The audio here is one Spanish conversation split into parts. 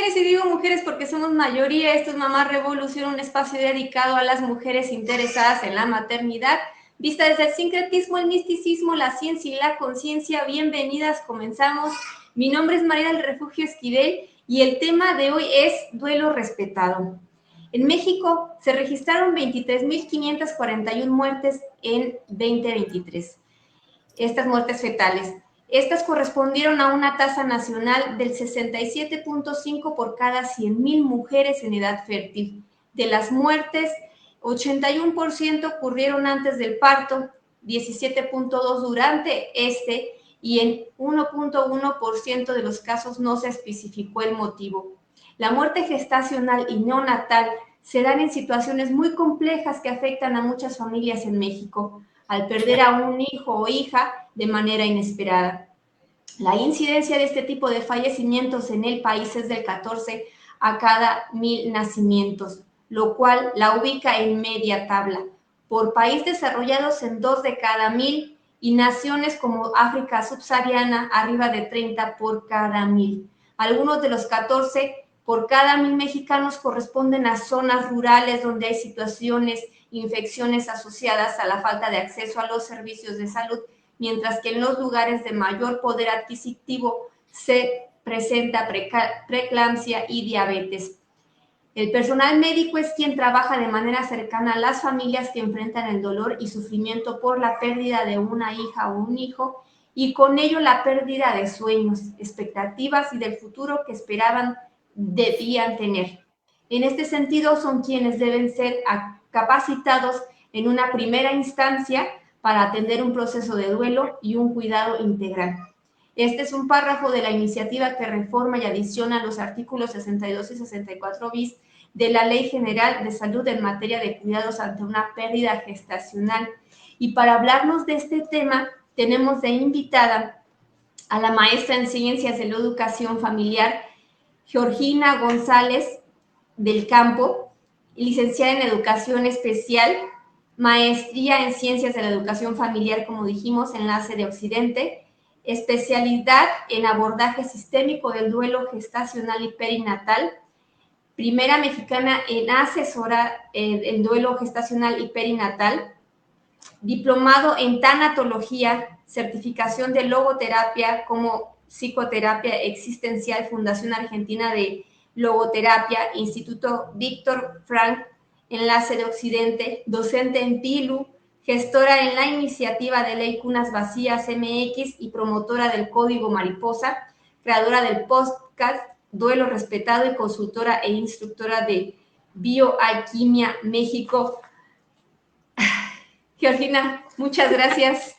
mujeres, y digo mujeres porque somos mayoría. Esto es Mamá Revolución, un espacio dedicado a las mujeres interesadas en la maternidad, vista desde el sincretismo, el misticismo, la ciencia y la conciencia. Bienvenidas, comenzamos. Mi nombre es María del Refugio Esquivel y el tema de hoy es duelo respetado. En México se registraron 23.541 muertes en 2023. Estas muertes fetales. Estas correspondieron a una tasa nacional del 67.5 por cada 100,000 mujeres en edad fértil. De las muertes, 81% ocurrieron antes del parto, 17.2% durante este, y en 1.1% de los casos no se especificó el motivo. La muerte gestacional y neonatal se dan en situaciones muy complejas que afectan a muchas familias en México, al perder a un hijo o hija de manera inesperada. La incidencia de este tipo de fallecimientos en el país es del 14 a cada 1,000 nacimientos, lo cual la ubica en media tabla. Por país desarrollados en 2 de cada 1,000 y naciones como África subsahariana arriba de 30 por cada 1,000. Algunos de los 14 por cada 1,000 mexicanos corresponden a zonas rurales donde hay situaciones, infecciones asociadas a la falta de acceso a los servicios de salud, mientras que en los lugares de mayor poder adquisitivo se presenta preeclampsia y diabetes. El personal médico es quien trabaja de manera cercana a las familias que enfrentan el dolor y sufrimiento por la pérdida de una hija o un hijo, y con ello la pérdida de sueños, expectativas y del futuro que esperaban debían tener. En este sentido, son quienes deben ser capacitados en una primera instancia para atender un proceso de duelo y un cuidado integral. Este es un párrafo de la iniciativa que reforma y adiciona los artículos 62 y 64 bis de la Ley General de Salud en materia de cuidados ante una pérdida gestacional. Y para hablarnos de este tema, tenemos de invitada a la maestra en Ciencias de la Educación Familiar, Georgina González del Campo, licenciada en Educación Especial, maestría en Ciencias de la Educación Familiar, como dijimos, enlace de Occidente, especialidad en abordaje sistémico del duelo gestacional y perinatal, primera mexicana en asesorar el duelo gestacional y perinatal, diplomado en tanatología, certificación de logoterapia como psicoterapia existencial, Fundación Argentina de Logoterapia, Instituto Víctor Frank, enlace de Occidente, docente en PILU, gestora en la iniciativa de Ley Cunas Vacías MX y promotora del Código Mariposa, creadora del podcast Duelo Respetado y consultora e instructora de Bioalquimia México. Georgina, muchas gracias.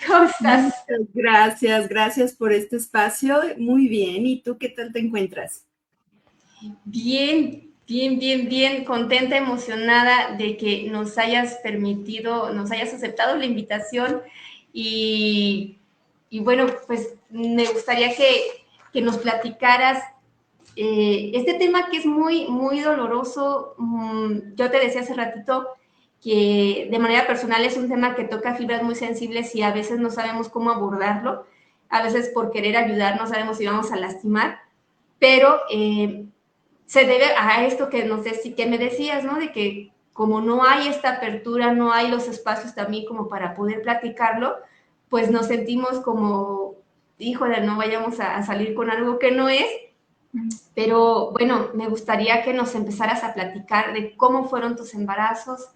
¿Cómo estás? Muchas gracias por este espacio. Muy bien. ¿Y tú qué tal te encuentras? Bien, contenta, emocionada de que nos hayas aceptado la invitación y bueno, pues me gustaría que nos platicaras este tema que es muy, muy doloroso. Yo te decía hace ratito que de manera personal es un tema que toca fibras muy sensibles y a veces no sabemos cómo abordarlo, a veces por querer ayudar no sabemos si vamos a lastimar, pero se debe a esto que me decías, ¿no? De que como no hay esta apertura, no hay los espacios también como para poder platicarlo, pues nos sentimos como, híjole, no vayamos a salir con algo que no es. Pero bueno, me gustaría que nos empezaras a platicar de cómo fueron tus embarazos,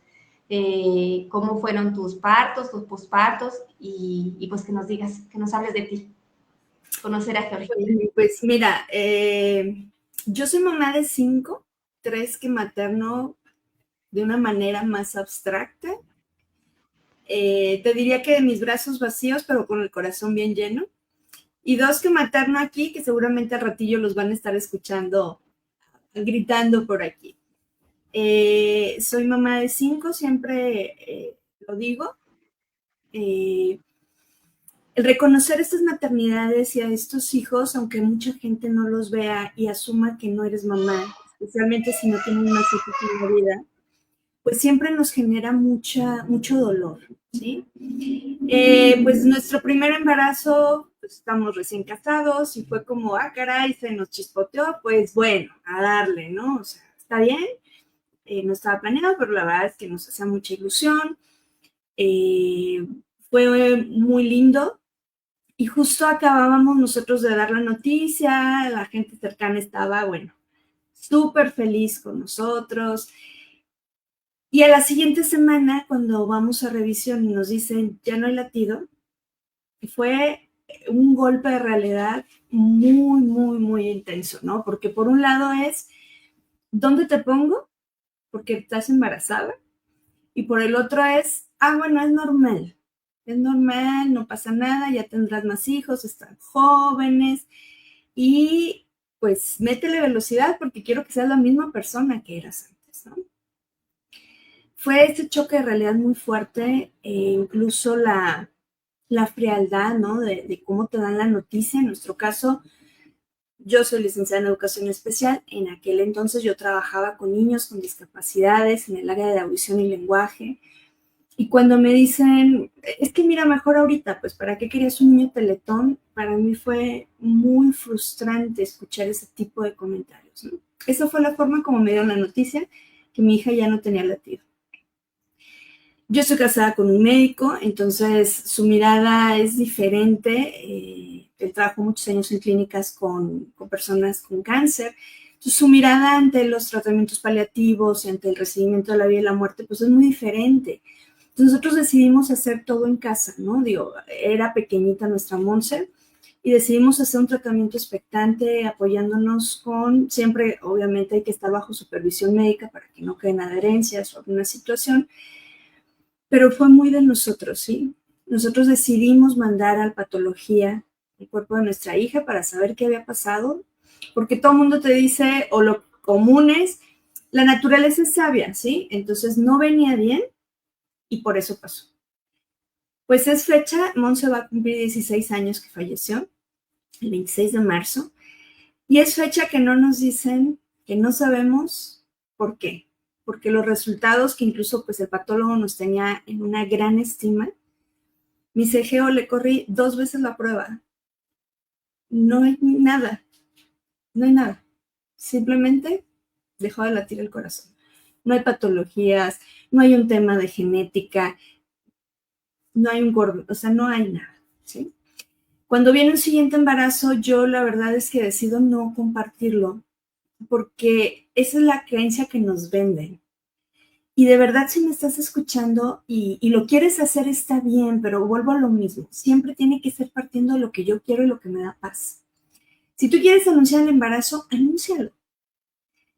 cómo fueron tus partos, tus pospartos, y pues que nos digas, que nos hables de ti, conocer a Georgina. Pues mira, yo soy mamá de 5, 3 que materno de una manera más abstracta. Te diría que de mis brazos vacíos, pero con el corazón bien lleno. Y 2 que materno aquí, que seguramente al ratillo los van a estar escuchando, gritando por aquí. Soy mamá de 5, siempre lo digo. El reconocer estas maternidades y a estos hijos, aunque mucha gente no los vea y asuma que no eres mamá, especialmente si no tienen más hijos en la vida, pues siempre nos genera mucho dolor, ¿sí? Pues nuestro primer embarazo, pues estamos recién casados y fue como, caray, se nos chispoteó, pues bueno, a darle, ¿no? O sea, está bien, no estaba planeado, pero la verdad es que nos hacía mucha ilusión. Fue muy lindo y justo acabábamos nosotros de dar la noticia, la gente cercana estaba, bueno, súper feliz con nosotros. Y a la siguiente semana, cuando vamos a revisión y nos dicen, ya no hay latido, fue un golpe de realidad muy intenso, ¿no? Porque por un lado es, ¿dónde te pongo? Porque estás embarazada. Y por el otro es, bueno, es normal, no pasa nada, ya tendrás más hijos, están jóvenes y pues métele velocidad porque quiero que seas la misma persona que eras antes, ¿no? Fue ese choque de realidad muy fuerte, incluso la frialdad, ¿no? De cómo te dan la noticia. En nuestro caso, yo soy licenciada en educación especial. En aquel entonces yo trabajaba con niños con discapacidades en el área de audición y lenguaje. Y cuando me dicen, es que mira, mejor ahorita, pues, ¿para qué querías un niño teletón? Para mí fue muy frustrante escuchar ese tipo de comentarios, ¿no? Esa fue la forma como me dieron la noticia que mi hija ya no tenía latido. Yo estoy casada con un médico, entonces su mirada es diferente. Él trabajó muchos años en clínicas con personas con cáncer. Entonces su mirada ante los tratamientos paliativos y ante el recibimiento de la vida y la muerte, pues es muy diferente. Entonces nosotros decidimos hacer todo en casa, ¿no? Digo, era pequeñita nuestra Monse y decidimos hacer un tratamiento expectante apoyándonos con, siempre obviamente hay que estar bajo supervisión médica para que no queden adherencias o alguna situación, pero fue muy de nosotros, ¿sí? Nosotros decidimos mandar a patología el cuerpo de nuestra hija para saber qué había pasado, porque todo el mundo te dice, o lo común es, la naturaleza es sabia, ¿sí? Entonces no venía bien y por eso pasó. Pues es fecha, Monse va a cumplir 16 años que falleció, el 26 de marzo, y es fecha que no nos dicen, que no sabemos por qué, porque los resultados que incluso pues el patólogo nos tenía en una gran estima, mi CGO le corrí 2 veces la prueba, no hay nada, no hay nada, simplemente dejó de latir el corazón. No hay patologías, no hay un tema de genética, no hay un gordo, o sea, no hay nada, ¿sí? Cuando viene un siguiente embarazo, yo la verdad es que decido no compartirlo, porque esa es la creencia que nos venden. Y de verdad, si me estás escuchando y lo quieres hacer, está bien, pero vuelvo a lo mismo. Siempre tiene que ser partiendo de lo que yo quiero y lo que me da paz. Si tú quieres anunciar el embarazo, anúncialo.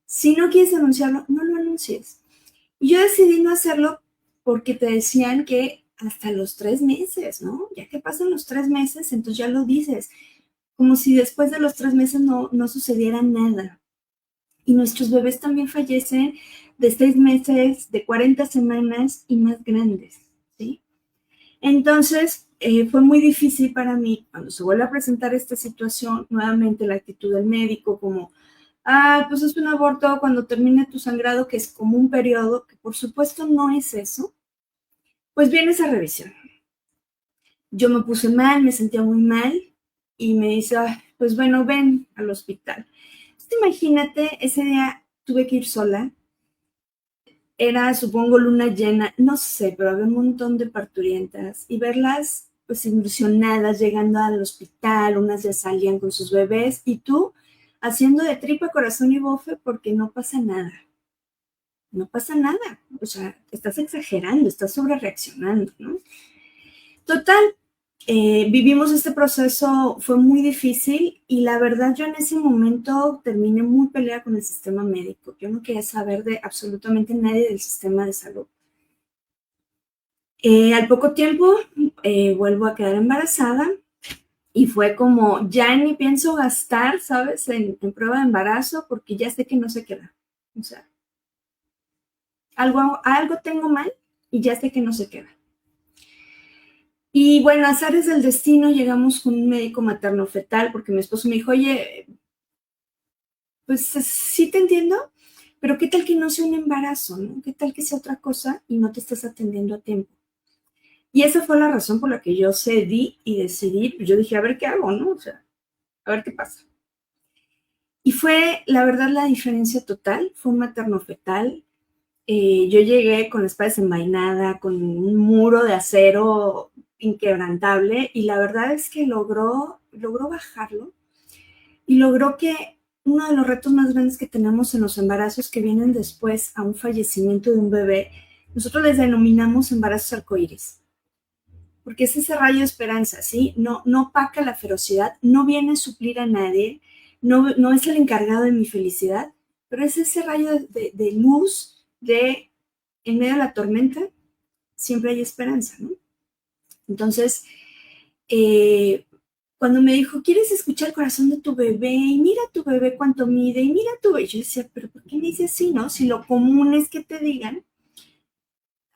Si no quieres anunciarlo, no lo anuncies. Y yo decidí no hacerlo porque te decían que hasta los 3 meses, ¿no? Ya que pasan los 3 meses, entonces ya lo dices. Como si después de los 3 meses no sucediera nada. Y nuestros bebés también fallecen de 6 meses, de 40 semanas y más grandes, ¿sí? Entonces, fue muy difícil para mí cuando se vuelve a presentar esta situación, nuevamente la actitud del médico como, pues es un aborto cuando termine tu sangrado, que es como un periodo, que por supuesto no es eso, pues viene esa revisión. Yo me puse mal, me sentía muy mal y me dice, pues bueno, ven al hospital. Entonces, imagínate, ese día tuve que ir sola. Era, supongo, luna llena, no sé, pero había un montón de parturientas y verlas pues ilusionadas llegando al hospital, unas ya salían con sus bebés y tú haciendo de tripa, corazón y bofe porque no pasa nada. No pasa nada, o sea, estás exagerando, estás sobre reaccionando, ¿no? Total, vivimos este proceso, fue muy difícil y la verdad yo en ese momento terminé muy peleada con el sistema médico. Yo no quería saber de absolutamente nadie del sistema de salud. Al poco tiempo vuelvo a quedar embarazada y fue como, ya ni pienso gastar, ¿sabes? En prueba de embarazo porque ya sé que no se queda. O sea, algo tengo mal y ya sé que no se queda. Y bueno, azares del destino, llegamos con un médico materno-fetal porque mi esposo me dijo, oye, pues sí te entiendo, Pero ¿qué tal que no sea un embarazo, no? ¿Qué tal que sea otra cosa y no te estás atendiendo a tiempo? Y esa fue la razón por la que yo cedí y decidí, pues yo dije, a ver qué hago, ¿no? O sea, a ver qué pasa. Y fue, la verdad, la diferencia total, fue un materno-fetal. Yo llegué con la espada desenvainada, con un muro de acero inquebrantable, y la verdad es que logró bajarlo y logró que uno de los retos más grandes que tenemos en los embarazos que vienen después a un fallecimiento de un bebé, nosotros les denominamos embarazos arcoíris, porque es ese rayo de esperanza, ¿sí? No opaca la ferocidad, no viene a suplir a nadie, no es el encargado de mi felicidad, pero es ese rayo de luz de en medio de la tormenta siempre hay esperanza, ¿no? Entonces, eh, cuando me dijo, ¿quieres escuchar el corazón de tu bebé? Y mira tu bebé cuánto mide, y mira tu bebé. Yo decía, pero ¿por qué me dice así, no? Si lo común es que te digan,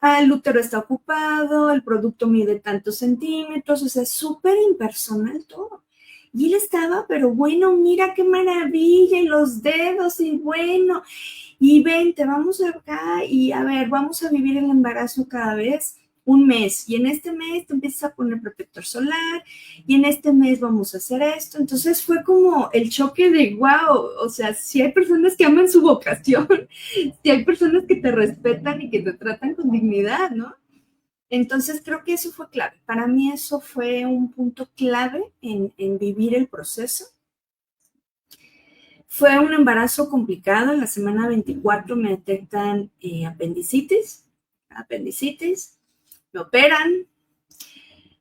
el útero está ocupado, el producto mide tantos centímetros, o sea, es súper impersonal todo. Y él estaba, pero bueno, mira qué maravilla, y los dedos, y bueno, y vente, vamos acá, y a ver, vamos a vivir el embarazo cada vez un mes, y en este mes te empiezas a poner protector solar, y en este mes vamos a hacer esto. Entonces fue como el choque de wow, o sea, si hay personas que aman su vocación, si hay personas que te respetan y que te tratan con dignidad, ¿no? Entonces creo que eso fue clave. Para mí eso fue un punto clave en vivir el proceso. Fue un embarazo complicado. En la semana 24 me detectan apendicitis, me operan,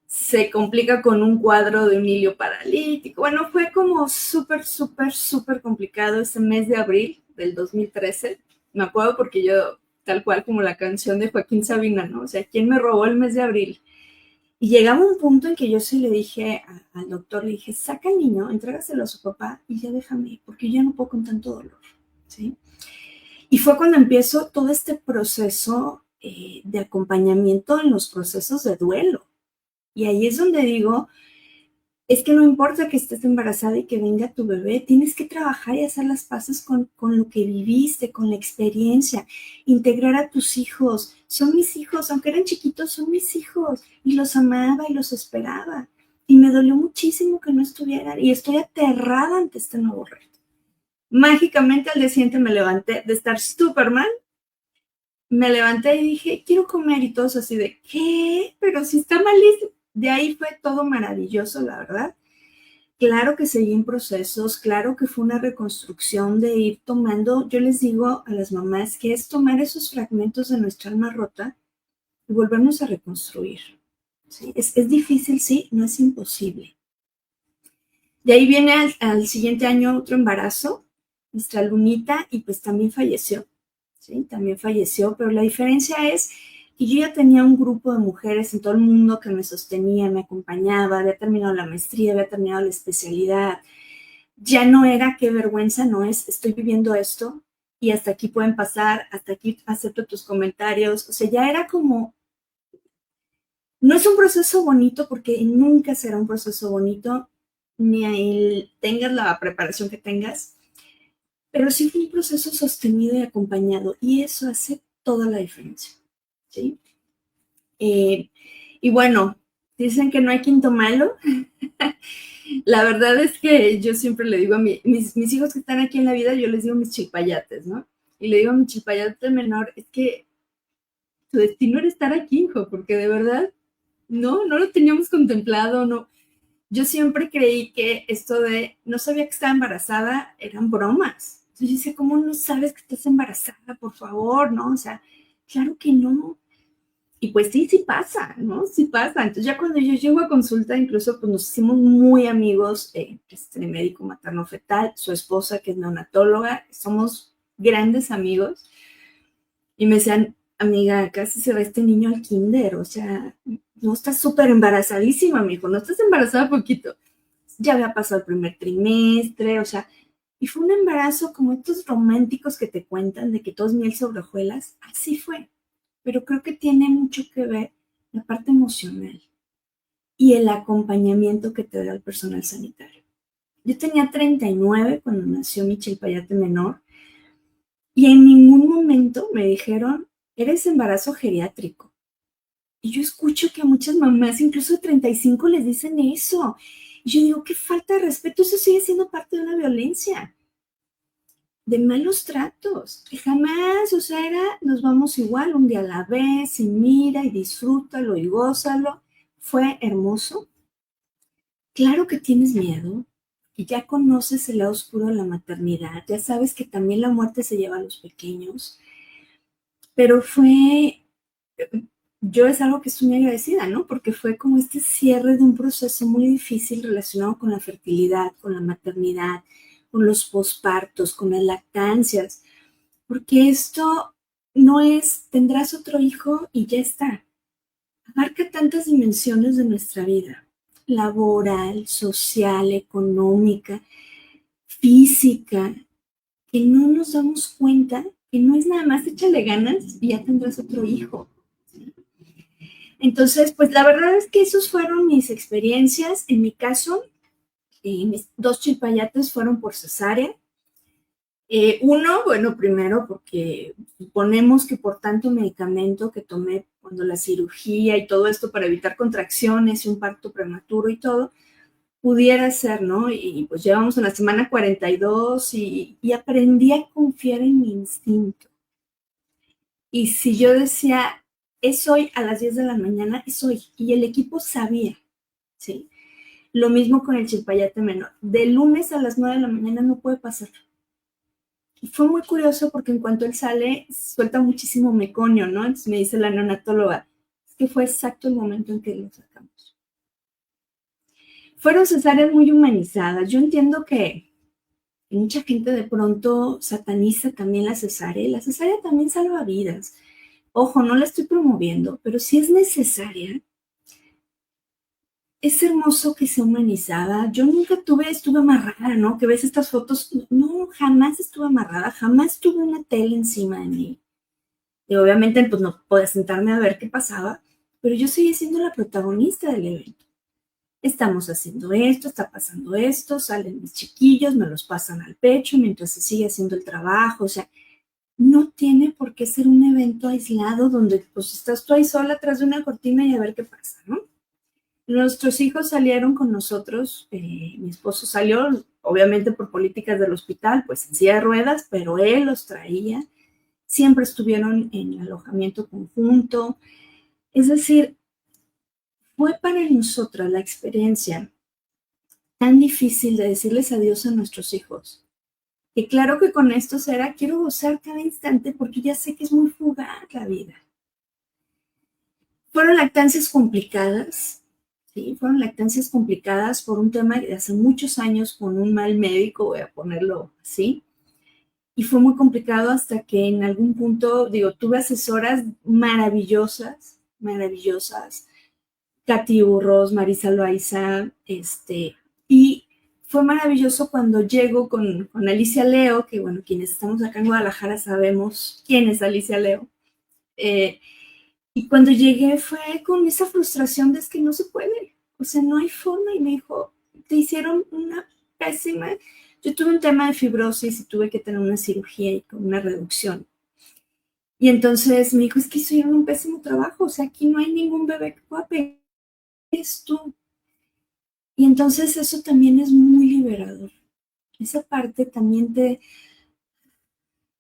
se complica con un cuadro de un hilio paralítico. Bueno, fue como súper complicado ese mes de abril del 2013. Me acuerdo porque yo, tal cual como la canción de Joaquín Sabina, ¿no? O sea, ¿quién me robó el mes de abril? Y llegaba un punto en que yo sí le dije al doctor, le dije, saca al niño, entrégaselo a su papá y ya déjame, porque yo ya no puedo con tanto dolor, ¿sí? Y fue cuando empiezo todo este proceso de acompañamiento en los procesos de duelo. Y ahí es donde digo, es que no importa que estés embarazada y que venga tu bebé, tienes que trabajar y hacer las paces con lo que viviste, con la experiencia, integrar a tus hijos. Son mis hijos, aunque eran chiquitos, son mis hijos. Y los amaba y los esperaba. Y me dolió muchísimo que no estuvieran. Y estoy aterrada ante este nuevo reto. Mágicamente al día siguiente me levanté de estar súper mal. Me levanté y dije, quiero comer, y todos así de, ¿qué? Pero si está malísimo. De ahí fue todo maravilloso, la verdad. Claro que seguí en procesos, claro que fue una reconstrucción de ir tomando, yo les digo a las mamás que es tomar esos fragmentos de nuestra alma rota y volvernos a reconstruir. ¿Sí? Es difícil, sí, no es imposible. De ahí viene al siguiente año otro embarazo, nuestra Lunita, y pues también falleció. ¿Sí? También falleció, pero la diferencia es que yo ya tenía un grupo de mujeres en todo el mundo que me sostenía, me acompañaba, había terminado la maestría, había terminado la especialidad. Ya no era qué vergüenza, no es, estoy viviendo esto y hasta aquí pueden pasar, hasta aquí acepto tus comentarios. O sea, ya era como, no es un proceso bonito porque nunca será un proceso bonito, ni tengas la preparación que tengas, pero sí fue un proceso sostenido y acompañado, y eso hace toda la diferencia, ¿sí? Y bueno, dicen que no hay quinto malo. La verdad es que yo siempre le digo a mis hijos que están aquí en la vida, yo les digo mis chilpayates, ¿no? Y le digo a mi chilpayate menor, es que tu destino era estar aquí, hijo, porque de verdad, no lo teníamos contemplado, no. Yo siempre creí que esto de no sabía que estaba embarazada eran bromas. Entonces yo decía, ¿cómo no sabes que estás embarazada? Por favor, ¿no? O sea, claro que no. Y pues sí pasa, ¿no? Sí pasa. Entonces ya cuando yo llego a consulta, incluso pues nos hicimos muy amigos, médico materno fetal, su esposa que es neonatóloga, somos grandes amigos. Y me decían, amiga, casi se va este niño al kinder, o sea, no estás súper embarazadísima, mi hijo, no estás embarazada poquito. Ya había pasado el primer trimestre, o sea, y fue un embarazo como estos románticos que te cuentan de que todo es miel sobre hojuelas, así fue. Pero creo que tiene mucho que ver la parte emocional y el acompañamiento que te da el personal sanitario. Yo tenía 39 cuando nació mi chilpayate menor. Y en ningún momento me dijeron, eres embarazo geriátrico. Y yo escucho que a muchas mamás, incluso de 35, les dicen eso. Y yo digo, qué falta de respeto, eso sigue siendo parte de una violencia, de malos tratos, que jamás, o sea, nos vamos igual, un día a la vez, y mira, y disfrútalo, y gózalo. Fue hermoso. Claro que tienes miedo, y ya conoces el lado oscuro de la maternidad, ya sabes que también la muerte se lleva a los pequeños, pero yo es algo que estoy muy agradecida, ¿no? Porque fue como este cierre de un proceso muy difícil relacionado con la fertilidad, con la maternidad, con los pospartos, con las lactancias, porque esto no es, tendrás otro hijo y ya está. Abarca tantas dimensiones de nuestra vida, laboral, social, económica, física, que no nos damos cuenta que no es nada más échale ganas y ya tendrás otro hijo. Entonces, pues la verdad es que esos fueron mis experiencias. En mi caso, mis 2 chilpayates fueron por cesárea. Uno, bueno, primero porque suponemos que por tanto medicamento que tomé cuando la cirugía y todo esto para evitar contracciones y un parto prematuro y todo, pudiera ser, ¿no? Y pues llevamos en la semana 42 y aprendí a confiar en mi instinto. Y si yo decía, es hoy a las 10 de la mañana, es hoy. Y el equipo sabía, ¿sí? Lo mismo con el chilpayate menor. De lunes a las 9 de la mañana no puede pasar. Y fue muy curioso porque en cuanto él sale, suelta muchísimo meconio, ¿no? Entonces me dice la neonatóloga, es que fue exacto el momento en que lo sacamos. Fueron cesáreas muy humanizadas. Yo entiendo que mucha gente de pronto sataniza también la cesárea. La cesárea también salva vidas. Ojo, no la estoy promoviendo, pero si es necesaria, es hermoso que sea humanizada. Yo nunca estuve amarrada, ¿no? Que ves estas fotos. No, jamás estuve amarrada, jamás tuve una tele encima de mí. Y obviamente, pues no podía sentarme a ver qué pasaba, pero yo seguía siendo la protagonista del evento. Estamos haciendo esto, está pasando esto, salen mis chiquillos, me los pasan al pecho mientras se sigue haciendo el trabajo. O sea, no tiene por qué ser un evento aislado donde pues estás tú ahí sola atrás de una cortina y a ver qué pasa, ¿no? Nuestros hijos salieron con nosotros, mi esposo salió, obviamente por políticas del hospital, pues en silla de ruedas, pero él los traía, siempre estuvieron en alojamiento conjunto, es decir, fue para nosotras la experiencia tan difícil de decirles adiós a nuestros hijos, que claro que con esto será, quiero gozar cada instante porque ya sé que es muy fugaz la vida. Fueron lactancias complicadas, ¿sí? Fueron lactancias complicadas por un tema de hace muchos años con un mal médico, voy a ponerlo así, y fue muy complicado hasta que en algún punto, tuve asesoras maravillosas, Katy Urros, Marisa Loaiza, y fue maravilloso cuando llego con Alicia Leo, que bueno, quienes estamos acá en Guadalajara sabemos quién es Alicia Leo, y cuando llegué fue con esa frustración de es que no se puede, o sea, no hay forma, y me dijo, te hicieron una pésima, yo tuve un tema de fibrosis y tuve que tener una cirugía y con una reducción. Y entonces me dijo, es que hice un pésimo trabajo, o sea, aquí no hay ningún bebé que pueda pegar, es tú. Y entonces eso también es muy liberador. Esa parte también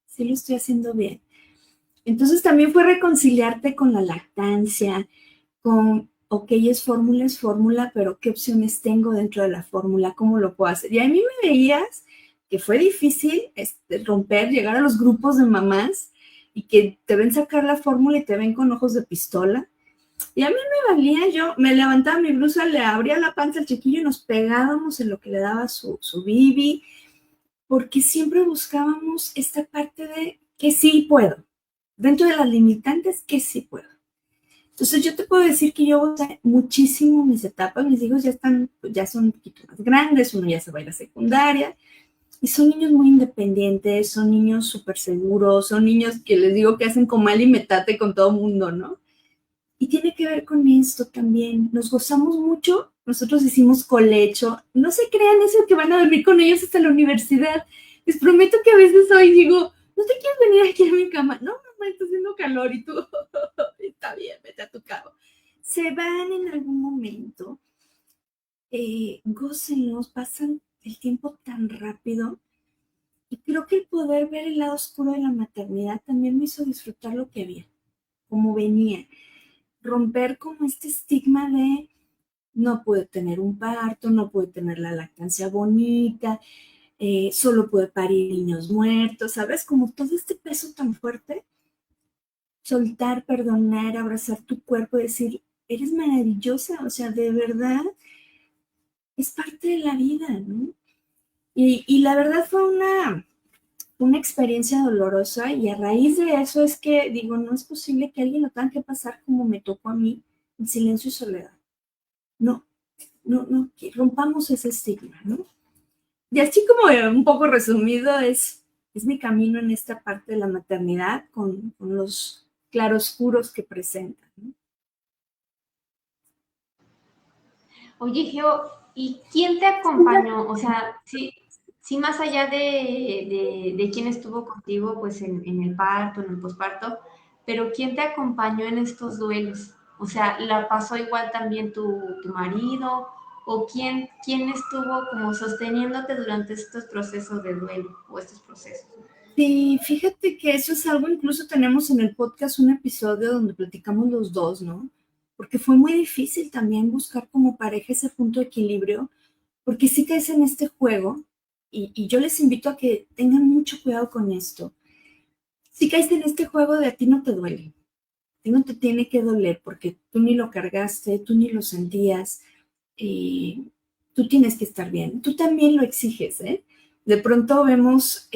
sí lo estoy haciendo bien. Entonces también fue reconciliarte con la lactancia, con, ok, es fórmula, pero ¿qué opciones tengo dentro de la fórmula? ¿Cómo lo puedo hacer? Y a mí me veías que fue difícil romper, llegar a los grupos de mamás y que te ven sacar la fórmula y te ven con ojos de pistola. Y a mí me valía, yo me levantaba mi blusa, le abría la panza al chiquillo y nos pegábamos en lo que le daba su bibi, porque siempre buscábamos esta parte de que sí puedo, dentro de las limitantes que sí puedo. Entonces yo te puedo decir que yo gocé muchísimo mis etapas, mis hijos ya son un poquito más grandes, uno ya se va a ir a secundaria, y son niños muy independientes, son niños súper seguros, son niños que les digo que hacen comal y metate con todo el mundo, ¿no? Y tiene que ver con esto también. Nos gozamos mucho. Nosotros hicimos colecho. No se crean eso que van a dormir con ellos hasta la universidad. Les prometo que a veces hoy digo, ¿no te quieres venir aquí a mi cama? No, mamá, está haciendo calor y tú, está bien, vete a tu cama. Se van en algún momento, gócenlos, pasan el tiempo tan rápido. Y creo que el poder ver el lado oscuro de la maternidad también me hizo disfrutar lo que había, como venía. Romper como este estigma de no pude tener un parto, no pude tener la lactancia bonita, solo pude parir niños muertos, ¿sabes? Como todo este peso tan fuerte, soltar, perdonar, abrazar tu cuerpo y decir, eres maravillosa, o sea, de verdad es parte de la vida, ¿no? Y la verdad fue una experiencia dolorosa y a raíz de eso es que digo, no es posible que alguien lo tenga que pasar como me tocó a mí, en silencio y soledad. No, no, que rompamos ese estigma, ¿no? Y así como un poco resumido es mi camino en esta parte de la maternidad con los claroscuros que presenta, ¿no? Oye, Geo, ¿y quién te acompañó? O sea, sí, sí más allá de quién estuvo contigo, pues en el parto, en el posparto, pero ¿quién te acompañó en estos duelos? O sea, ¿la pasó igual también tu marido? ¿O quién estuvo como sosteniéndote durante estos procesos de duelo o estos procesos? Sí, fíjate que eso es algo, incluso tenemos en el podcast un episodio donde platicamos los dos, ¿no? Porque fue muy difícil también buscar como pareja ese punto de equilibrio, porque sí caes en este juego, y yo les invito a que tengan mucho cuidado con esto. Sí caes en este juego de a ti no te duele, a ti no te tiene que doler, porque tú ni lo cargaste, tú ni lo sentías, y tú tienes que estar bien. Tú también lo exiges, ¿eh? De pronto vemos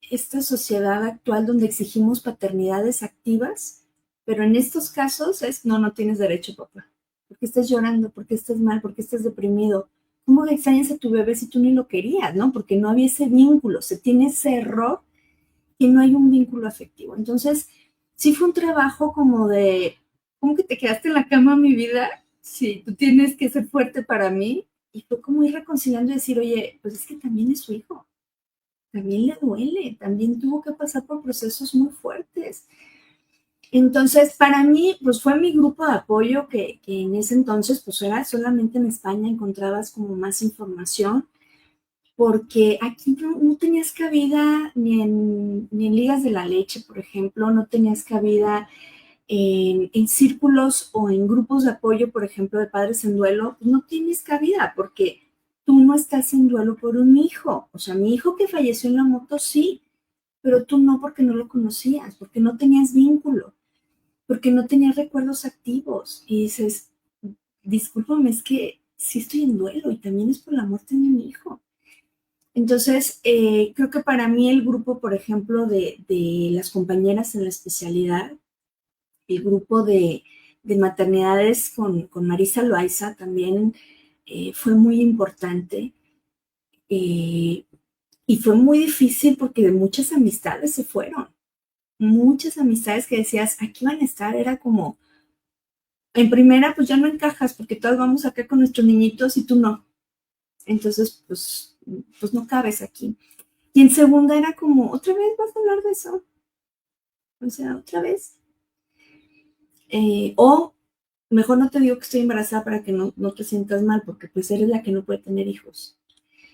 esta sociedad actual donde exigimos paternidades activas, pero en estos casos es, no, no tienes derecho, papá. Porque estás llorando, porque estás mal, porque estás deprimido. ¿Cómo extrañas a tu bebé si tú ni lo querías, no? Porque no había ese vínculo, se tiene ese error que no hay un vínculo afectivo. Entonces, sí fue un trabajo como de, ¿cómo que te quedaste en la cama, mi vida? Sí, tú tienes que ser fuerte para mí. Y fue como ir reconciliando y decir, oye, pues es que también es su hijo, también le duele, también tuvo que pasar por procesos muy fuertes. Entonces, para mí, pues fue mi grupo de apoyo que en ese entonces, pues era solamente en España encontrabas como más información porque aquí no tenías cabida ni en ligas de la leche, por ejemplo, no tenías cabida en círculos o en grupos de apoyo, por ejemplo, de padres en duelo, pues no tienes cabida porque tú no estás en duelo por un hijo. O sea, mi hijo que falleció en la moto, sí, pero tú no porque no lo conocías, porque no tenías vínculo, porque no tenías recuerdos activos. Y dices, discúlpame, es que sí estoy en duelo y también es por la muerte de mi hijo. Entonces, creo que para mí el grupo, por ejemplo, de las compañeras en la especialidad, el grupo de maternidades con Marisa Loaiza también fue muy importante eh, y fue muy difícil porque de muchas amistades se fueron, muchas amistades que decías, aquí van a estar, era como, en primera, pues ya no encajas porque todos vamos acá con nuestros niñitos y tú no. Entonces, pues no cabes aquí. Y en segunda era como, ¿otra vez vas a hablar de eso? O sea, ¿otra vez? O mejor no te digo que estoy embarazada para que no te sientas mal, porque pues eres la que no puede tener hijos.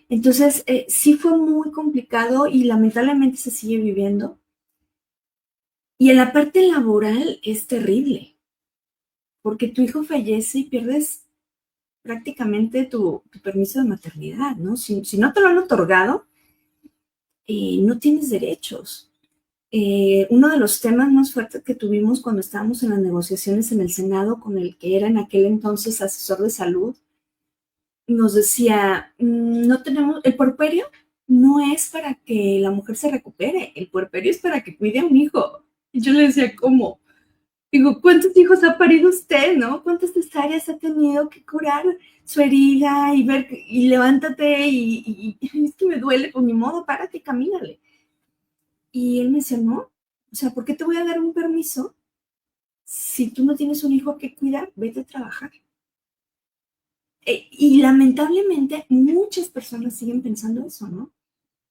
Entonces, sí fue muy complicado y lamentablemente se sigue viviendo. Y en la parte laboral es terrible, porque tu hijo fallece y pierdes prácticamente tu permiso de maternidad, ¿no? Si no te lo han otorgado, no tienes derechos. Uno de los temas más fuertes que tuvimos cuando estábamos en las negociaciones en el Senado con el que era en aquel entonces asesor de salud, nos decía, no tenemos, el puerperio no es para que la mujer se recupere, el puerperio es para que cuide a un hijo. Y yo le decía, ¿cómo? Digo, ¿cuántos hijos ha parido usted, no? ¿Cuántas cesáreas ha tenido que curar su herida y ver, y levántate y es que me duele, pues ni modo, párate y camínale. Y él me decía, no, o sea, ¿por qué te voy a dar un permiso si tú no tienes un hijo que cuidar? Vete a trabajar. Y lamentablemente muchas personas siguen pensando eso, ¿no?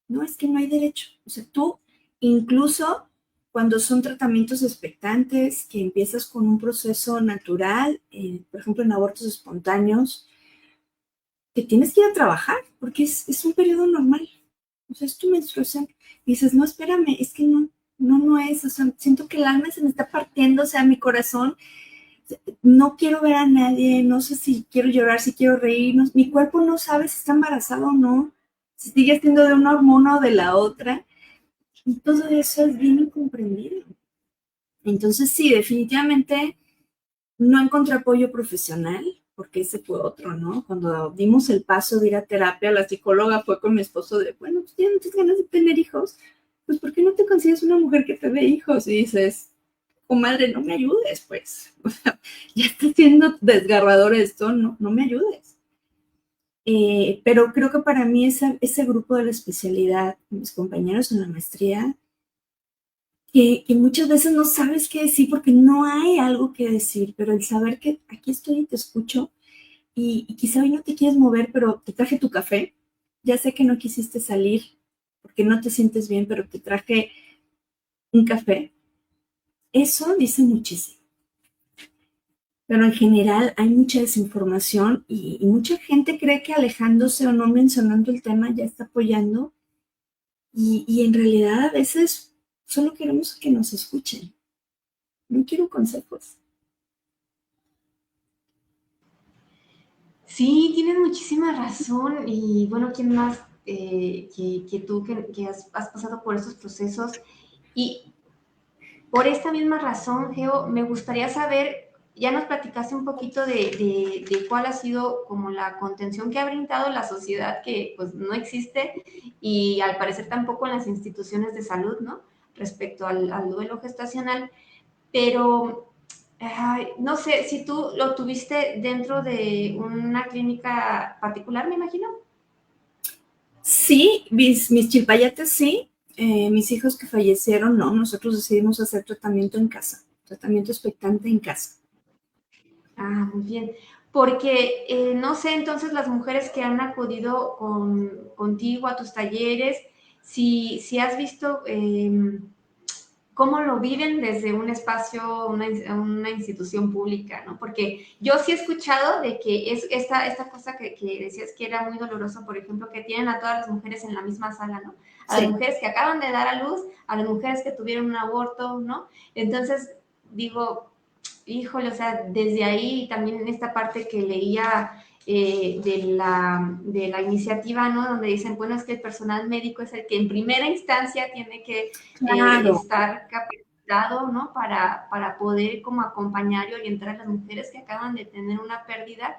No, es que no hay derecho. O sea, tú incluso cuando son tratamientos expectantes, que empiezas con un proceso natural, por ejemplo, en abortos espontáneos, que tienes que ir a trabajar, porque es un periodo normal. O sea, es tu menstruación. Y dices, no, espérame, es que no es. O sea, siento que el alma se me está partiendo, o sea, mi corazón, no quiero ver a nadie, no sé si quiero llorar, si quiero reír, mi cuerpo no sabe si está embarazado o no, si sigue siendo de una hormona o de la otra. Y todo eso es bien incomprendido. Entonces, sí, definitivamente no encontré apoyo profesional, porque ese fue otro, ¿no? Cuando dimos el paso de ir a terapia, la psicóloga fue con mi esposo de, bueno, pues ya no tienes ganas de tener hijos, pues ¿por qué no te consigues una mujer que te dé hijos? Y dices, comadre, no me ayudes, pues. O sea, ya está siendo desgarrador esto, no me ayudes. Pero creo que para mí ese grupo de la especialidad, mis compañeros en la maestría, que muchas veces no sabes qué decir porque no hay algo que decir, pero el saber que aquí estoy y te escucho y quizá hoy no te quieres mover, pero te traje tu café, ya sé que no quisiste salir porque no te sientes bien, pero te traje un café, eso dice muchísimo. Pero en general hay mucha desinformación y mucha gente cree que alejándose o no mencionando el tema ya está apoyando y en realidad a veces solo queremos que nos escuchen. No quiero consejos. Sí, tienes muchísima razón y bueno, ¿quién más que tú que has pasado por estos procesos? Y por esta misma razón, Geo, me gustaría saber, ya nos platicaste un poquito de cuál ha sido como la contención que ha brindado la sociedad que pues no existe y al parecer tampoco en las instituciones de salud, ¿no? Respecto al duelo gestacional, pero no sé, si tú lo tuviste dentro de una clínica particular, me imagino. Sí, mis chilpayates sí, mis hijos que fallecieron no, nosotros decidimos hacer tratamiento en casa, tratamiento expectante en casa. Ah, muy bien. Porque, no sé, entonces las mujeres que han acudido contigo a tus talleres, si has visto cómo lo viven desde un espacio, una institución pública, ¿no? Porque yo sí he escuchado de que es esta cosa que decías que era muy doloroso, por ejemplo, que tienen a todas las mujeres en la misma sala, ¿no? A las Sí. mujeres que acaban de dar a luz, a las mujeres que tuvieron un aborto, ¿no? Entonces, digo, híjole, o sea, desde ahí también en esta parte que leía de la iniciativa, ¿no? Donde dicen, bueno, es que el personal médico es el que en primera instancia tiene que Claro. estar capacitado, ¿no? Para poder como acompañar y orientar a las mujeres que acaban de tener una pérdida.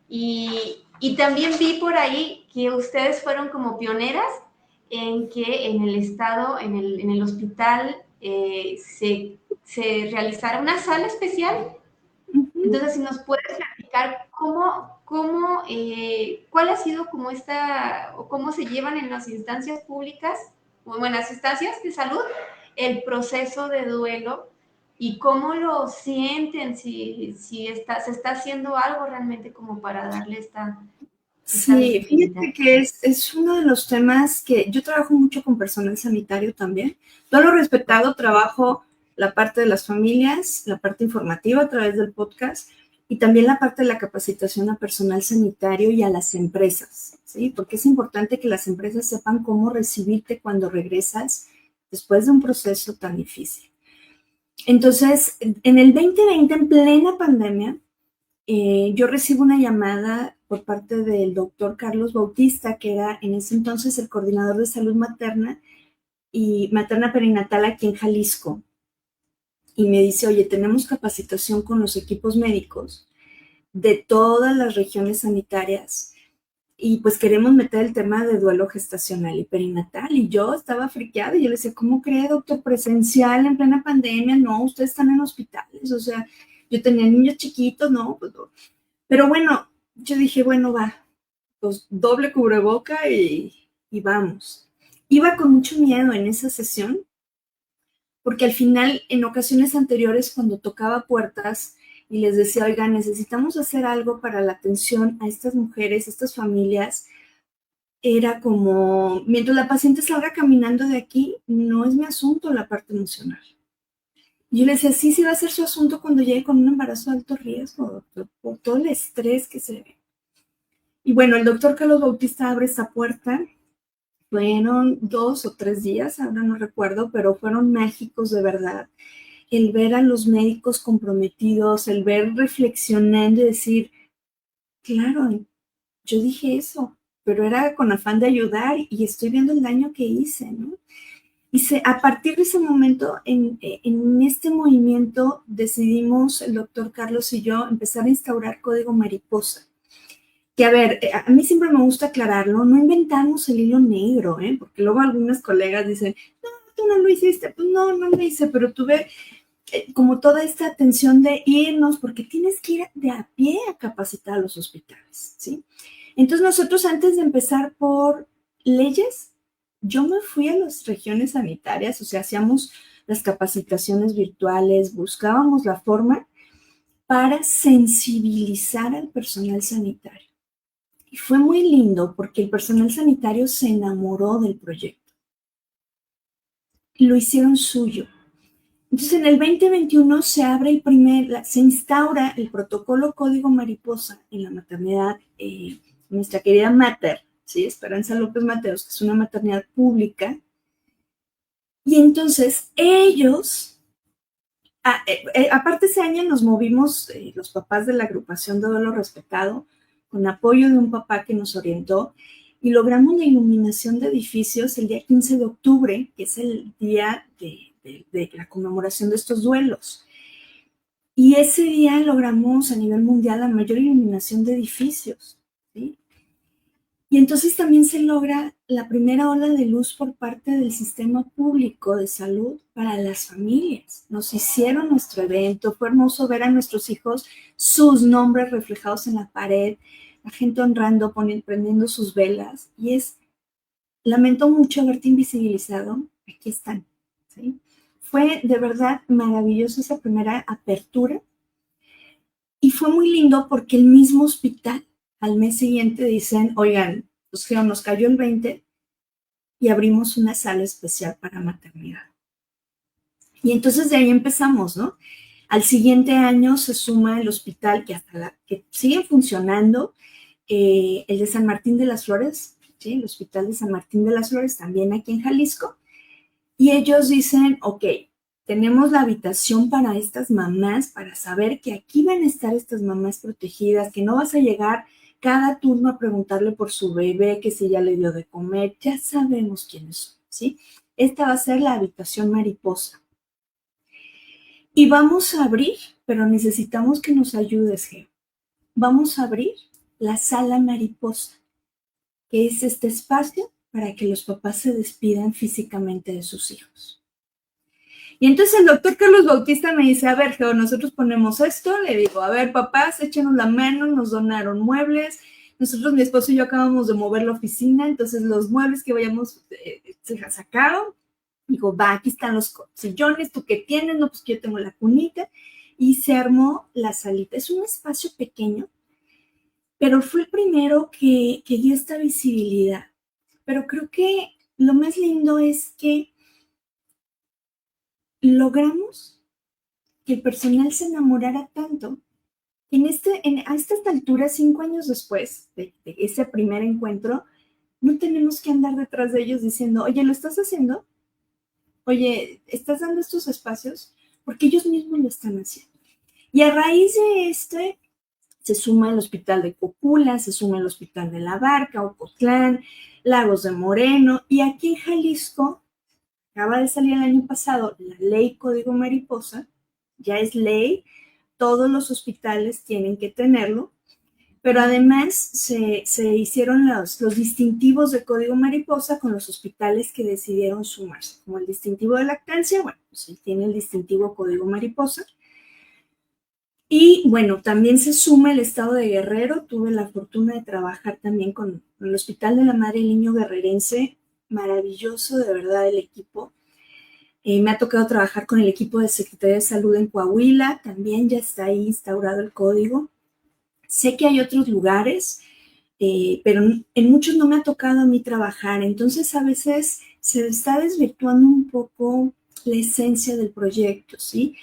Y también vi por ahí que ustedes fueron como pioneras en que en el estado, en el hospital, se realizara una sala especial. Uh-huh. Entonces, si nos puedes platicar cuál ha sido como o cómo se llevan en las instancias públicas, o en las instancias de salud, el proceso de duelo y cómo lo sienten, si se está haciendo algo realmente como para darle esta Sí, visibilidad. fíjate que es uno de los temas que yo trabajo mucho con personal sanitario también. Todo lo respetado, trabajo la parte de las familias, la parte informativa a través del podcast y también la parte de la capacitación a personal sanitario y a las empresas, ¿sí? Porque es importante que las empresas sepan cómo recibirte cuando regresas después de un proceso tan difícil. Entonces, en el 2020, en plena pandemia, yo recibo una llamada por parte del doctor Carlos Bautista, que era en ese entonces el coordinador de salud materna y materna perinatal aquí en Jalisco. Y me dice, oye, tenemos capacitación con los equipos médicos de todas las regiones sanitarias y pues queremos meter el tema de duelo gestacional y perinatal. Y yo estaba friqueada y yo le decía, ¿cómo cree, doctor? Presencial en plena pandemia, no, ustedes están en hospitales, o sea, yo tenía niños chiquitos, no, pues no. Pero bueno, yo dije, bueno, va, pues doble cubreboca y vamos. Iba con mucho miedo en esa sesión, porque al final, en ocasiones anteriores, cuando tocaba puertas y les decía, oiga, necesitamos hacer algo para la atención a estas mujeres, a estas familias, era como, mientras la paciente salga caminando de aquí, no es mi asunto la parte emocional. Y yo le decía, sí, sí va a ser su asunto cuando llegue con un embarazo de alto riesgo, por todo el estrés que se ve. Y bueno, el doctor Carlos Bautista abre esa puerta. Fueron 2 o 3 días, ahora no recuerdo, pero fueron mágicos de verdad. El ver a los médicos comprometidos, el ver reflexionando y decir, claro, yo dije eso, pero era con afán de ayudar y estoy viendo el daño que hice, ¿no? Y a partir de ese momento, en este movimiento, decidimos, el doctor Carlos y yo, empezar a instaurar código mariposa. Que a ver, a mí siempre me gusta aclararlo, no inventamos el hilo negro, ¿eh? Porque luego algunas colegas dicen, no, tú no lo hiciste, pues no, no lo hice, pero tuve como toda esta atención de irnos, porque tienes que ir de a pie a capacitar a los hospitales, ¿sí? Entonces nosotros antes de empezar por leyes, yo me fui a las regiones sanitarias, o sea, hacíamos las capacitaciones virtuales, buscábamos la forma para sensibilizar al personal sanitario. Y fue muy lindo porque el personal sanitario se enamoró del proyecto. Lo hicieron suyo. Entonces, en el 2021 se abre se instaura el protocolo Código Mariposa en la maternidad, nuestra querida Mater, ¿sí? Esperanza López Mateos, que es una maternidad pública. Y entonces ellos, aparte ese año nos movimos los papás de la agrupación de Duelo Respetado, con apoyo de un papá que nos orientó, y logramos la iluminación de edificios el día 15 de octubre, que es el día de la conmemoración de estos duelos. Y ese día logramos a nivel mundial la mayor iluminación de edificios, ¿sí? Y entonces también se logra la primera ola de luz por parte del sistema público de salud para las familias. Nos hicieron nuestro evento, fue hermoso ver a nuestros hijos, sus nombres reflejados en la pared, la gente honrando, prendiendo sus velas. Y lamento mucho haberte invisibilizado, aquí están, ¿sí? Fue de verdad maravilloso esa primera apertura y fue muy lindo porque el mismo hospital al mes siguiente dicen, oigan, pues nos cayó el 20 y abrimos una sala especial para maternidad. Y entonces de ahí empezamos, ¿no? Al siguiente año se suma el hospital que sigue funcionando, el de San Martín de las Flores, ¿sí? El hospital de San Martín de las Flores, también aquí en Jalisco. Y ellos dicen, ok, tenemos la habitación para estas mamás, para saber que aquí van a estar estas mamás protegidas, que no vas a llegar cada turno a preguntarle por su bebé, que si ya le dio de comer, ya sabemos quiénes son, ¿sí? Esta va a ser la habitación mariposa. Y vamos a abrir, pero necesitamos que nos ayudes, Geo. Vamos a abrir la sala mariposa, que es este espacio para que los papás se despidan físicamente de sus hijos. Y entonces el doctor Carlos Bautista me dice, a ver, Geo, nosotros ponemos esto, le digo, a ver, papás, échenos la mano, nos donaron muebles, nosotros, mi esposo y yo acabamos de mover la oficina, entonces los muebles que vayamos se sacaron, digo, va, aquí están los sillones, ¿tú qué tienes? No, pues yo tengo la cunita, y se armó la salita. Es un espacio pequeño, pero fue el primero que dio esta visibilidad. Pero creo que lo más lindo es que logramos que el personal se enamorara tanto que a estas alturas, 5 años después de ese primer encuentro, no tenemos que andar detrás de ellos diciendo, oye, ¿lo estás haciendo? Oye, ¿estás dando estos espacios? Porque ellos mismos lo están haciendo. Y a raíz de se suma el hospital de Copula, se suma el hospital de La Barca, Ocotlán, Lagos de Moreno, y aquí en Jalisco, acaba de salir el año pasado la ley Código Mariposa, ya es ley, todos los hospitales tienen que tenerlo, pero además se hicieron los distintivos de Código Mariposa con los hospitales que decidieron sumarse, como el distintivo de lactancia, bueno, pues tiene el distintivo Código Mariposa. Y bueno, también se suma el estado de Guerrero. Tuve la fortuna de trabajar también con el Hospital de la Madre y Niño Guerrerense. Maravilloso, de verdad, el equipo. Me ha tocado trabajar con el equipo de Secretaría de Salud en Coahuila. También ya está ahí instaurado el código. Sé que hay otros lugares. pero en muchos no me ha tocado a mí trabajar. Entonces, a veces se está desvirtuando un poco la esencia del proyecto, ¿sí?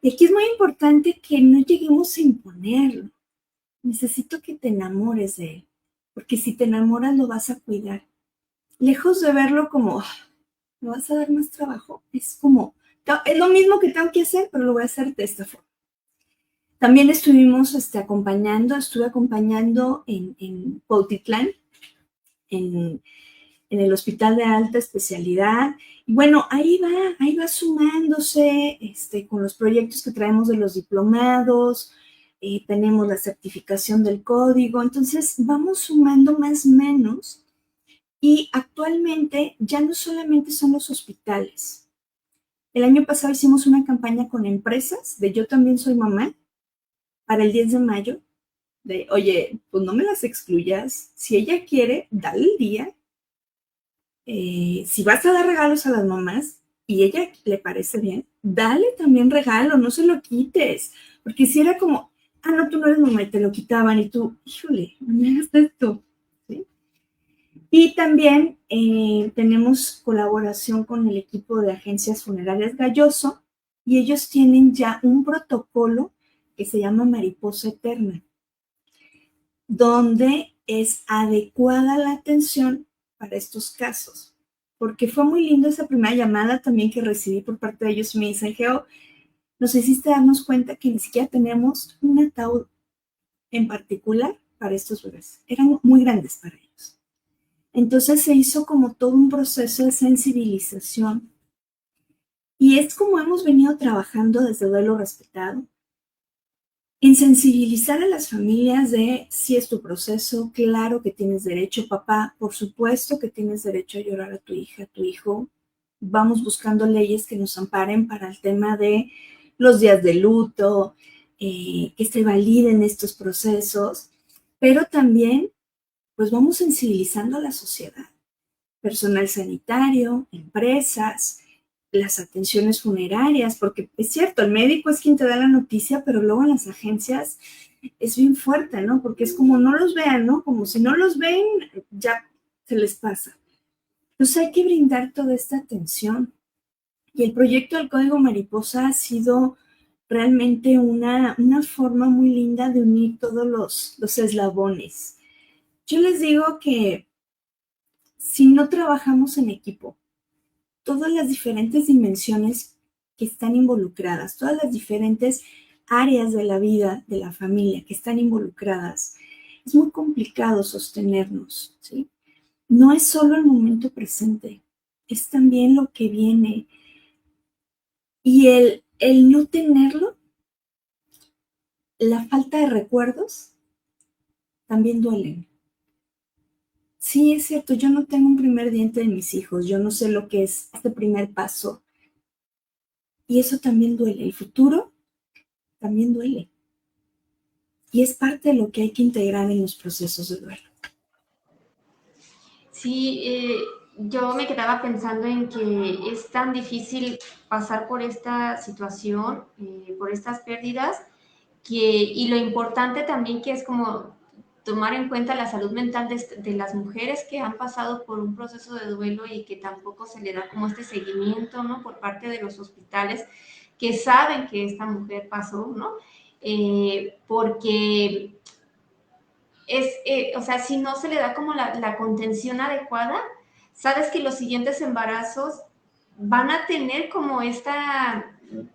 Y aquí es muy importante que no lleguemos a imponerlo. Necesito que te enamores de él, porque si te enamoras lo vas a cuidar. Lejos de verlo como, me vas a dar más trabajo, es como, es lo mismo que tengo que hacer, pero lo voy a hacer de esta forma. También estuvimos estuve acompañando en Cuautitlán, en el Hospital de Alta Especialidad. Y bueno, ahí va sumándose con los proyectos que traemos de los diplomados, tenemos la certificación del código, entonces vamos sumando más o menos. Y actualmente ya no solamente son los hospitales. El año pasado hicimos una campaña con empresas de Yo también soy mamá para el 10 de mayo, de, oye, pues no me las excluyas, si ella quiere, dale el día, si vas a dar regalos a las mamás y ella le parece bien, dale también regalo, no se lo quites, porque si era como, ah, no, tú no eres mamá y te lo quitaban y tú, híjole, no me hagas esto, ¿sí? Y también tenemos colaboración con el equipo de agencias funerarias Galloso y ellos tienen ya un protocolo que se llama Mariposa Eterna, donde es adecuada la atención para estos casos. Porque fue muy lindo esa primera llamada también que recibí por parte de ellos y me dicen, Geo, nos hiciste darnos cuenta que ni siquiera tenemos un ataúd en particular para estos bebés. Eran muy grandes para ellos. Entonces se hizo como todo un proceso de sensibilización y es como hemos venido trabajando desde Duelo Respetado, en sensibilizar a las familias de si es tu proceso, claro que tienes derecho, papá, por supuesto que tienes derecho a llorar a tu hija, a tu hijo. Vamos buscando leyes que nos amparen para el tema de los días de luto, que se validen estos procesos, pero también pues vamos sensibilizando a la sociedad, personal sanitario, empresas, las atenciones funerarias, porque es cierto, el médico es quien te da la noticia, pero luego en las agencias es bien fuerte, ¿no? Porque es como no los vean, ¿no? Como si no los ven, ya se les pasa. Entonces hay que brindar toda esta atención. Y el proyecto del Código Mariposa ha sido realmente una forma muy linda de unir todos los eslabones. Yo les digo que si no trabajamos en equipo, todas las diferentes dimensiones que están involucradas, todas las diferentes áreas de la vida de la familia que están involucradas, es muy complicado sostenernos, ¿sí? No es solo el momento presente, es también lo que viene. Y el no tenerlo, la falta de recuerdos, también duelen. Sí, es cierto, yo no tengo un primer diente de mis hijos, yo no sé lo que es este primer paso. Y eso también duele. El futuro también duele. Y es parte de lo que hay que integrar en los procesos de duelo. Sí, yo me quedaba pensando en que es tan difícil pasar por esta situación, por estas pérdidas, y lo importante también que es como tomar en cuenta la salud mental de las mujeres que han pasado por un proceso de duelo y que tampoco se le da como este seguimiento, ¿no? Por parte de los hospitales que saben que esta mujer pasó, ¿no? Porque o sea, si no se le da como la contención adecuada, sabes que los siguientes embarazos van a tener como o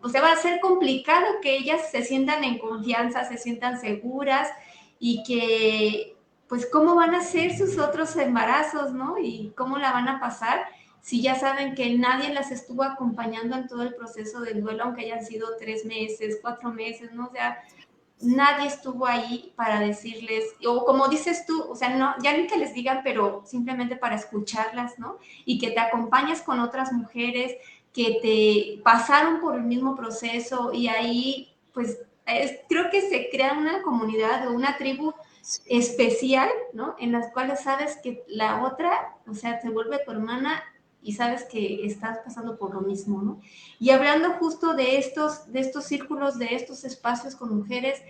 sea, va a ser complicado que ellas se sientan en confianza, se sientan seguras y que, pues, cómo van a ser sus otros embarazos, ¿no? Y cómo la van a pasar si ya saben que nadie las estuvo acompañando en todo el proceso del duelo, aunque hayan sido 3 meses, 4 meses, ¿no? O sea, nadie estuvo ahí para decirles, o como dices tú, o sea, no, ya ni que les digan, pero simplemente para escucharlas, ¿no? Y que te acompañes con otras mujeres que te pasaron por el mismo proceso y ahí, pues, creo que se crea una comunidad o una tribu especial, ¿no? En las cuales sabes que la otra, o sea, se vuelve tu hermana y sabes que estás pasando por lo mismo, ¿no? Y hablando justo de estos círculos, de estos espacios con mujeres,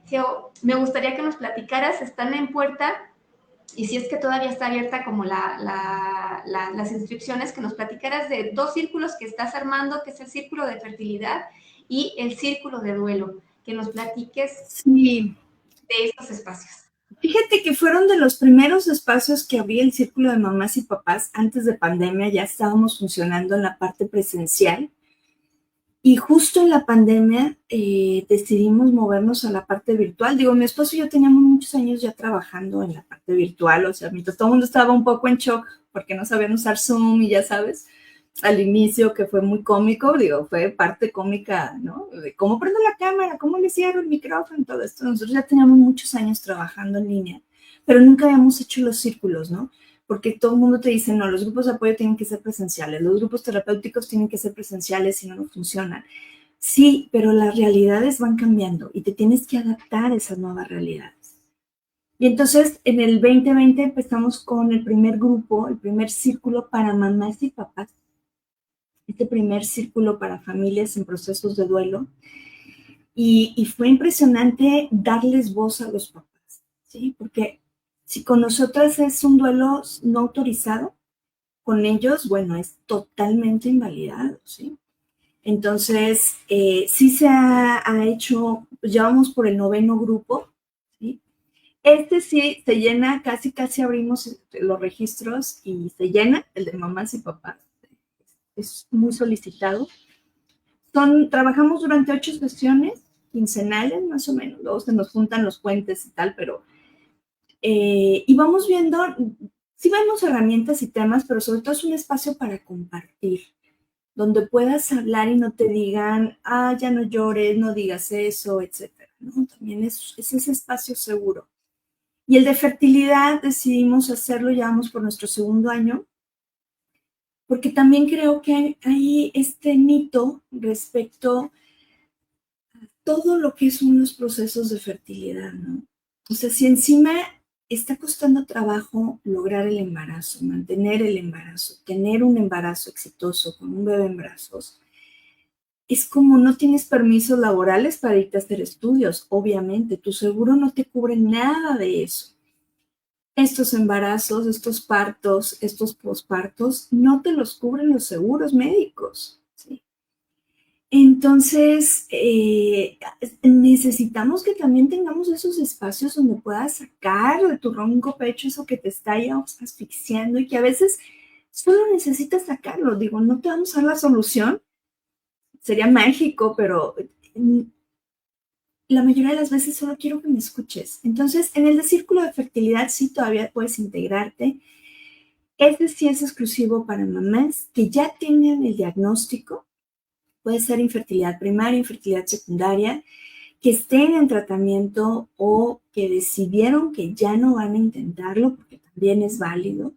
Geo, me gustaría que nos platicaras, están en puerta y si es que todavía está abierta como las inscripciones, que nos platicaras de 2 círculos que estás armando, que es el círculo de fertilidad y el círculo de duelo, que nos platiques Sí. de estos espacios. Fíjate que fueron de los primeros espacios que abrí el círculo de mamás y papás antes de pandemia. Ya estábamos funcionando en la parte presencial. Y justo en la pandemia decidimos movernos a la parte virtual. Digo, mi esposo y yo teníamos muchos años ya trabajando en la parte virtual, o sea, mientras todo el mundo estaba un poco en shock porque no sabían usar Zoom y ya sabes, al inicio que fue muy cómico, digo, fue parte cómica, ¿no? De cómo prendo la cámara, cómo le cierro el micrófono, todo esto. Nosotros ya teníamos muchos años trabajando en línea, pero nunca habíamos hecho los círculos, ¿no? Porque todo el mundo te dice, no, los grupos de apoyo tienen que ser presenciales, los grupos terapéuticos tienen que ser presenciales, si no, no funcionan. Sí, pero las realidades van cambiando y te tienes que adaptar a esas nuevas realidades. Y entonces, en el 2020 empezamos con el primer grupo, el primer círculo para mamás y papás. Este primer círculo para familias en procesos de duelo. Y fue impresionante darles voz a los papás, ¿sí? Porque si con nosotras es un duelo no autorizado, con ellos, bueno, es totalmente invalidado, ¿sí? Entonces, sí se ha hecho, pues ya vamos por el 9º grupo, ¿sí? Este sí se llena, casi abrimos los registros y se llena, el de mamás y papás. Es muy solicitado. Trabajamos durante 8 sesiones quincenales, más o menos, luego se nos juntan los puentes y tal, pero y vamos viendo, sí vemos herramientas y temas, pero sobre todo es un espacio para compartir, donde puedas hablar y no te digan, ya no llores, no digas eso, etcétera, ¿no? También es ese espacio seguro. Y el de fertilidad decidimos hacerlo, ya vamos por nuestro 2º año, porque también creo que hay este mito respecto a todo lo que son los procesos de fertilidad, ¿no? O sea, si encima está costando trabajo lograr el embarazo, mantener el embarazo, tener un embarazo exitoso con un bebé en brazos, es como no tienes permisos laborales para irte a hacer estudios, obviamente, tu seguro no te cubre nada de eso. Estos embarazos, estos partos, estos pospartos, no te los cubren los seguros médicos, ¿sí? Entonces, necesitamos que también tengamos esos espacios donde puedas sacar de tu ronco pecho eso que te está ya asfixiando y que a veces solo necesitas sacarlo. Digo, no te vamos a dar la solución, sería mágico, pero la mayoría de las veces solo quiero que me escuches. Entonces, en el círculo de fertilidad sí todavía puedes integrarte. Este sí es exclusivo para mamás que ya tienen el diagnóstico. Puede ser infertilidad primaria, infertilidad secundaria, que estén en tratamiento o que decidieron que ya no van a intentarlo, porque también es válido.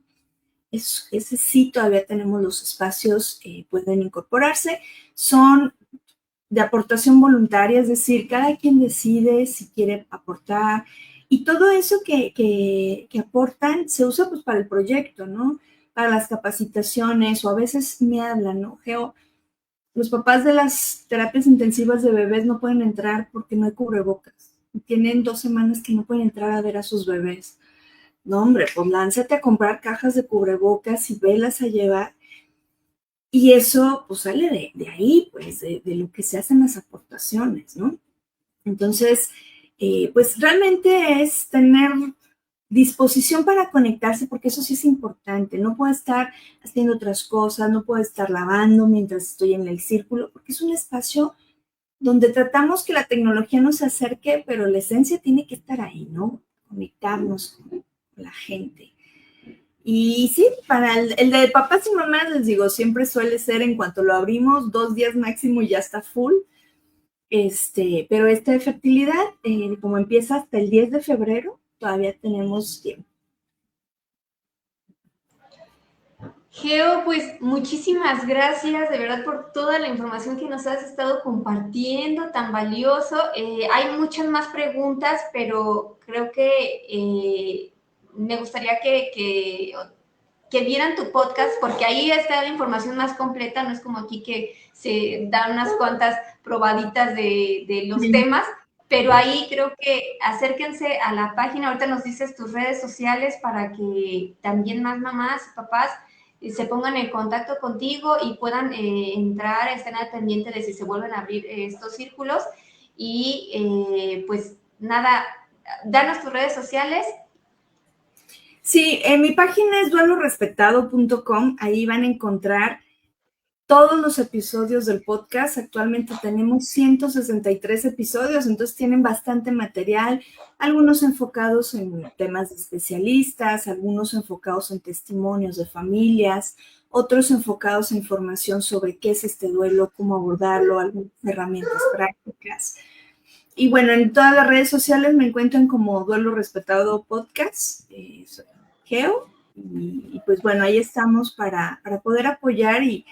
Ese sí todavía tenemos los espacios, pueden incorporarse. Son de aportación voluntaria, es decir, cada quien decide si quiere aportar y todo eso que aportan se usa pues para el proyecto, ¿no? Para las capacitaciones o a veces me hablan, ¿no? Geo, los papás de las terapias intensivas de bebés no pueden entrar porque no hay cubrebocas. Tienen 2 semanas que no pueden entrar a ver a sus bebés. No, hombre, pues lánzate a comprar cajas de cubrebocas y velas a llevar. Y eso pues sale de ahí, pues de lo que se hacen las aportaciones, ¿no? Entonces, pues realmente es tener disposición para conectarse, porque eso sí es importante. No puedo estar haciendo otras cosas, no puedo estar lavando mientras estoy en el círculo, porque es un espacio donde tratamos que la tecnología nos acerque, pero la esencia tiene que estar ahí, ¿no? Conectarnos con la gente. Y sí, para el de papás y mamás, les digo, siempre suele ser en cuanto lo abrimos, 2 días máximo y ya está full. Pero esta de fertilidad, como empieza hasta el 10 de febrero, todavía tenemos tiempo. Geo, pues muchísimas gracias de verdad por toda la información que nos has estado compartiendo, tan valioso. Hay muchas más preguntas, pero creo que me gustaría que vieran tu podcast, porque ahí está la información más completa, no es como aquí que se dan unas cuantas probaditas de los temas, pero ahí creo que acérquense a la página, ahorita nos dices tus redes sociales para que también más mamás y papás se pongan en contacto contigo y puedan entrar, estén al pendiente de si se vuelven a abrir estos círculos. Y pues nada, danos tus redes sociales. Sí, en mi página es duelorespetado.com, ahí van a encontrar todos los episodios del podcast. Actualmente tenemos 163 episodios, entonces tienen bastante material, algunos enfocados en temas de especialistas, algunos enfocados en testimonios de familias, otros enfocados en información sobre qué es este duelo, cómo abordarlo, algunas herramientas prácticas. Y bueno, en todas las redes sociales me encuentran como Duelo Respetado Podcast, soy Geo, y pues bueno, ahí estamos para poder apoyar y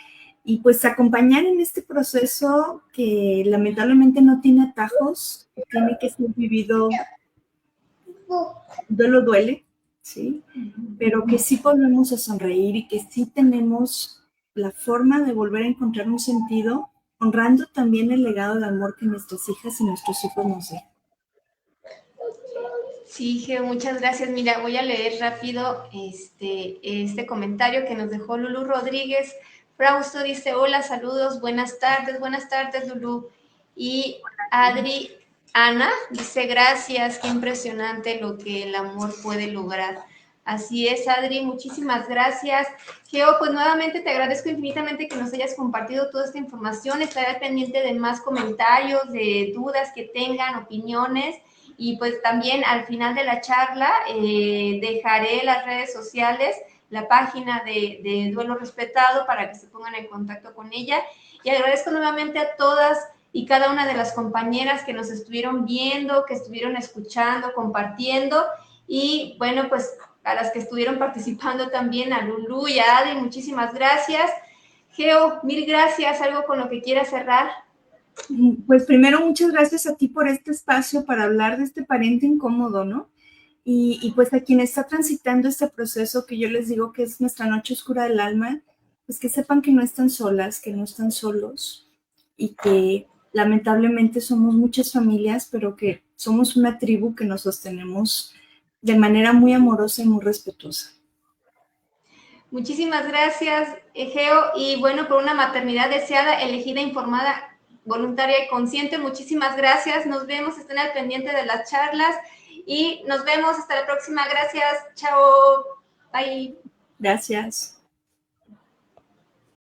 pues acompañar en este proceso que lamentablemente no tiene atajos, tiene que ser vivido, duelo duele, ¿sí? Pero que sí volvemos a sonreír y que sí tenemos la forma de volver a encontrar un sentido, honrando también el legado de amor que nuestras hijas y nuestros hijos nos den. Sí, Geo, muchas gracias. Mira, voy a leer rápido este comentario que nos dejó Lulu Rodríguez. Frausto dice, hola, saludos, buenas tardes, Lulu. Y Adri Ana dice, gracias, qué impresionante lo que el amor puede lograr. Así es, Adri, muchísimas gracias. Geo, pues nuevamente te agradezco infinitamente que nos hayas compartido toda esta información. Estaré al pendiente de más comentarios, de dudas que tengan, opiniones. Y pues también al final de la charla dejaré las redes sociales, la página de Duelo Respetado para que se pongan en contacto con ella. Y agradezco nuevamente a todas y cada una de las compañeras que nos estuvieron viendo, que estuvieron escuchando, compartiendo. Y bueno, pues a las que estuvieron participando también, a Lulu y a Adri, muchísimas gracias. Geo, mil gracias. ¿Algo con lo que quieras cerrar? Pues primero, muchas gracias a ti por este espacio para hablar de este pariente incómodo, ¿no? Y pues a quien está transitando este proceso que yo les digo que es nuestra noche oscura del alma, pues que sepan que no están solas, que no están solos y que lamentablemente somos muchas familias, pero que somos una tribu que nos sostenemos de manera muy amorosa y muy respetuosa. Muchísimas gracias, Geo. Y bueno, por una maternidad deseada, elegida, informada, voluntaria y consciente, muchísimas gracias. Nos vemos, estén al pendiente de las charlas y nos vemos hasta la próxima. Gracias, chao, bye. Gracias.